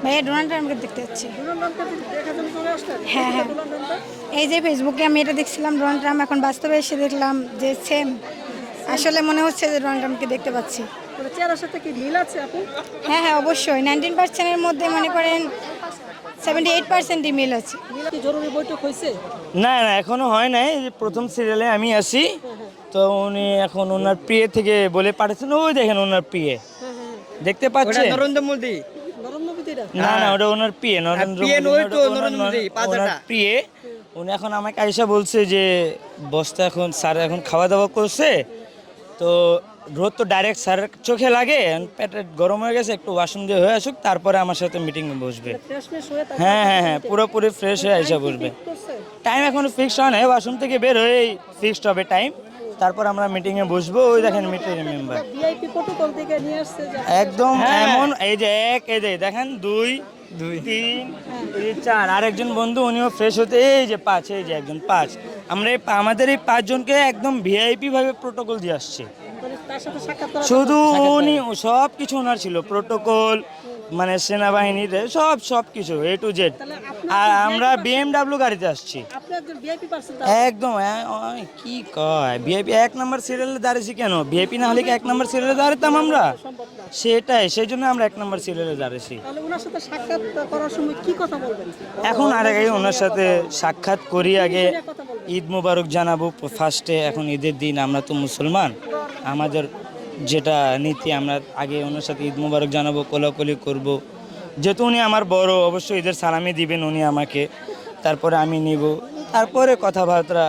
ভাইয়া ডোনাল্ড ট্রাম্পকে দেখতে যাচ্ছি। ডোনাল্ড ট্রাম্পকে দেখার জন্য চলে আসলেন? হ্যাঁ হ্যাঁ, ডোনাল্ড ট্রাম্পটা এই যে ফেসবুকে আমি এটা দেখছিলাম ডোনাল্ড ট্রাম্প, এখন বাস্তবে এসে দেখলাম যে সেম। আসলে মনে হচ্ছে যে ডোনাল্ড ট্রাম্পকে দেখতে পাচ্ছি। মানে চেহারার সাথে কি মিল আছে আপু? হ্যাঁ হ্যাঁ, অবশ্যই 19%-এর মধ্যে মনে করেন 78%ই মিল আছে। মিল কি জরুরি বৈঠক হয়েছে? না না, এখনো হয় নাই। এই যে প্রথম সিরিয়ালে আমি আসি, তো উনি এখন ওনার প্রিয়ে থেকে বলে পাঠাচ্ছেন, ওই দেখেন ওনার প্রিয়ে দেখতে পাচ্ছেন। নরেন্দ্র মোদী। নরেন্দ্র মোদী এটা? না না, ওটা ওনার প্রিয়ে, নরেন্দ্র প্রিয়ে মোদী নয় না, তো, ওটা নরেন্দ্র মোদী, ওনার পাঁচটা। প্রিয়ে। উনি এখন আমাকে আইসা বলছে যে বসটা এখন স্যার এখন খাওয়া দাওয়া করছে, তো রোদ তো ডাইরেক্ট স্যারের চোখে লাগে, পেটে গরম হয়ে গেছে, একটু ওয়াশরুম দিয়ে হয়ে আসুক, তারপরে আমার সাথে মিটিংয়ে বসবে। ফ্রেশ হয়ে তারপর হ্যাঁ হ্যাঁ হ্যাঁ, পুরোপুরি ফ্রেশ হয়ে আইসা বসবে। করছে? টাইম এখনো ফিক্সড হয় নাই, ওয়াশরুম থেকে বের হয়েই ফিক্সড হবে টাইম, তারপর আমরা মিটিংয়ে বসবো। ওই দেখেন মিটিং মেম্বার ভিআইপি প্রোটোকল থেকে নিয়ে আসছে যে একদম এমন, এই যে এক, এই যে দেখেন দুই তিন, এই যে 4, আরেকজন বন্ধু উনিও ফ্রেশ হতে, এই যে 5, এই যে একজন 5। আমরা আমাদের এই 5 জনকে একদম ভিআইপি ভাবে প্রোটোকল দিয়ে আসছে। মানে তার সাথে সাক্ষাৎ করা শুধু উনি সব কিছু ওনার ছিল, প্রোটোকল মানে সেনাবাহিনীর সব কিছু A to Z। আর আমরা BMW গাড়িতে আসছি। আপনি একজন ভিআইপি পারসন। একদম ওই কি কয়, ভিআইপি 1 নম্বর সিরিয়ালে দাঁড়িয়েছি কেন? ভিআইপি না হলে কি 1 নম্বর সিরিয়ালে দাঁড়াতাম আমরা? সেটাই, সেই জন্য আমরা 1 নম্বর সিরিয়ালে দাঁড়িয়েছি। তাহলে ওনার সাথে সাক্ষাৎ করার সময় কি কথা বলবেন? এখন আগে ওনার সাথে সাক্ষাৎ করি, আগে কথা বলবেন? ঈদ মোবারক জানাবো ফার্স্টে। এখন ঈদের দিন, আমরা তো মুসলমান, আমাদের যেটা নীতি, আমরা আগে ওনার সাথে ঈদ মোবারক জানাবো, কোলাকুলি করব। যেহেতু উনি আমার বড়, অবশ্যই ঈদের সালামি দিবেন উনি আমাকে, তারপরে আমি নিব, তারপরে কথাবার্তা।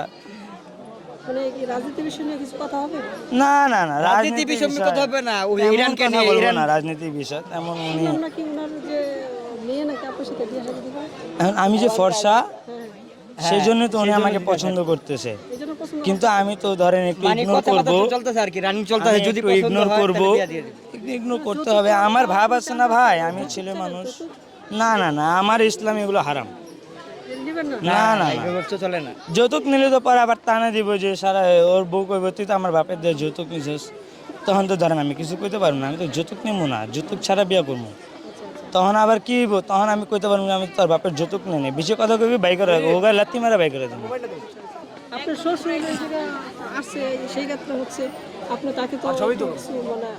মানে কি রাজনীতি বিষয় নিয়ে কিছু কথা হবে? না না না, রাজনীতি বিষয় নিয়ে কথা হবে না, ওই তেমন ইরানকে কথা নিয়ে, বলবো ইরান। না, রাজনীতি বিষয় তেমন উনি। শুনলাম নাকি ওনার যে মেয়ে নাকি আপনার সাথে বিয়ে শাদী দিবে? এখন আমি যে ফর্সা, হ্যাঁ, সেই জন্য তো উনি আমাকে পছন্দ করতেছে, এই জন্য পছন্দ। কিন্তু আমি তো ধরেন একটু মানে ইগনোর কথাবার্তা করবো, তো চলতেছে আর কি, রানিং চলতেছে। যদি পছন্দ ইগনোর হয় করবো, তাহলে বিয়ে দিয়ে দিবে। ইগনোর করতে হবে। আমার ভাব আছে না ভাই, আমি ছেলে মানুষ। না না না, আমার ইসলাম এগুলো হারাম। নেবেন না? না না না, এইভাবে তো চলে না। যৌতুক নিলে তো পরে আবার টানা দিব যে সারা ওর বউ কইব তুই তো আমার বাপের দিয়ে যৌতুক নিছিস, তখন তো ধরেন আমি কিছু কইতে পারবো না, আমি তো যৌতুক নেবো না, যৌতুক ছাড়া বিয়ে করবো। তখন আবার কি হইব, তখন আমি কইতে পারবো না আমি তোর বাপের যৌতুক নেই, বেশি কথা কইবি বাই করে রাখবো, ওগায় লাত্তি মারা বাই করে দেবো। আপনার শ্বশুর এই জায়গায় আসছে, সেই ক্ষেত্রে হচ্ছে আপনি তাকে তো কিছু মানে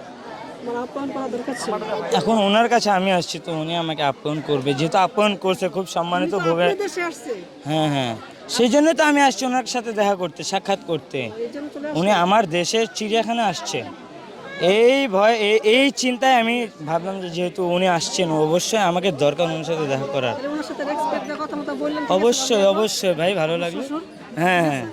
মানে আপ্যায়ন করা দরকার ছিল। এখন ওনার কাছে আমি আসছি, তো উনি আমাকে আপ্যায়ন করবে, যেহেতু আপ্যায়ন করছে খুব সম্মানিত ভাবে। আপনার দেশে আসছে, হ্যাঁ হ্যাঁ, সেই জন্য তো আমি আসছি ওনার সাথে দেখা করতে, সাক্ষাৎ করতে। এই জন্য চলে উনি আমার দেশের চিড়িয়াখানা আসছে, এই ভয় এই চিন্তায় আমি ভাবলাম যে যেহেতু উনি আসছেন, অবশ্যই আমাকে দরকার ওনার সাথে দেখা করার। আসলে ওনার সাথে রেসপেক্ট কথা বললেন। অবশ্যই অবশ্যই ভাই, ভালো লাগলো। হ্যাঁ হ্যাঁ।